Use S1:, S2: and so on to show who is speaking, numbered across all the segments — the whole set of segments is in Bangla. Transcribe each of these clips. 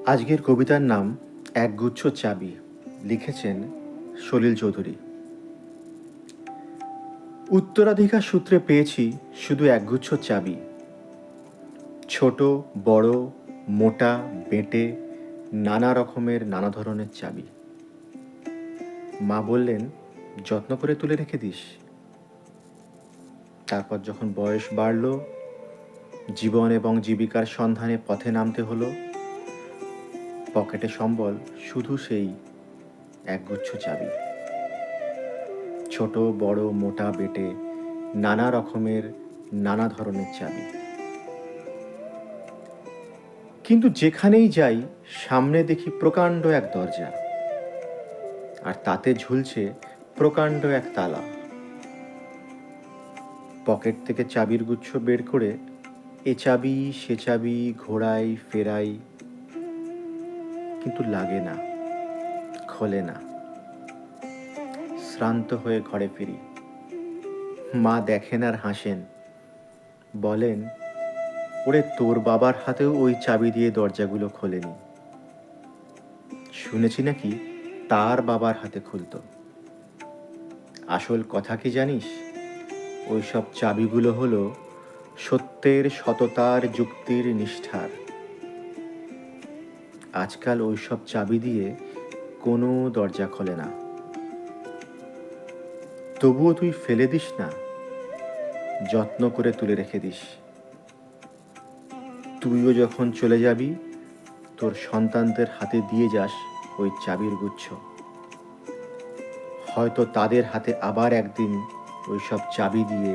S1: আজকের কবিতার নাম একগুচ্ছ চাবি। লিখেছেন সলিল চৌধুরী। উত্তরাধিকার সূত্রে পেয়েছি শুধু একগুচ্ছ চাবি। ছোট বড় মোটা বেঁটে নানা রকমের নানা ধরনের চাবি। মা বললেন, যত্ন করে তুলে রেখে দিস। তারপর যখন বয়স বাড়ল, জীবন এবং জীবিকার সন্ধানে পথে নামতে হলো, পকেটে সম্বল শুধু সেই একগুচ্ছ চাবি। ছোট বড় মোটা বেটে নানা রকমের নানা ধরনের চাবি। কিন্তু যেখানেই যাই সামনে দেখি প্রকাণ্ড এক দরজা, আর তাতে ঝুলছে প্রকাণ্ড এক তালা। পকেট থেকে চাবির গুচ্ছ বের করে এ চাবি সে চাবি ঘোরাই ফেরাই, কিন্তু লাগে না, খোলে না। শ্রান্ত হয়ে ঘরে ফিরি। মা দেখেন আর হাসেন, বলেন, ওরে তোর বাবার হাতেও ওই চাবি দিয়ে দরজাগুলো খোলেনি। শুনেছি নাকি তার বাবার হাতে খুলতো। আসল কথা কি জানিস? ওই সব চাবিগুলো হলো সত্যের, সততার, যুক্তির, নিষ্ঠার। আজকাল ওই সব চাবি দিয়ে কোনো দরজা খোলে না। তবুও তুই ফেলে দিস না, যত্ন করে তুলে রেখে দিস। তুইও যখন চলে যাবি, তোর সন্তানদের হাতে দিয়ে যাস ওই চাবির গুচ্ছ। হয়তো তাদের হাতে আবার একদিন ওই সব চাবি দিয়ে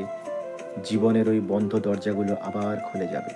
S1: জীবনের ওই বন্ধ দরজাগুলো আবার খুলে যাবে।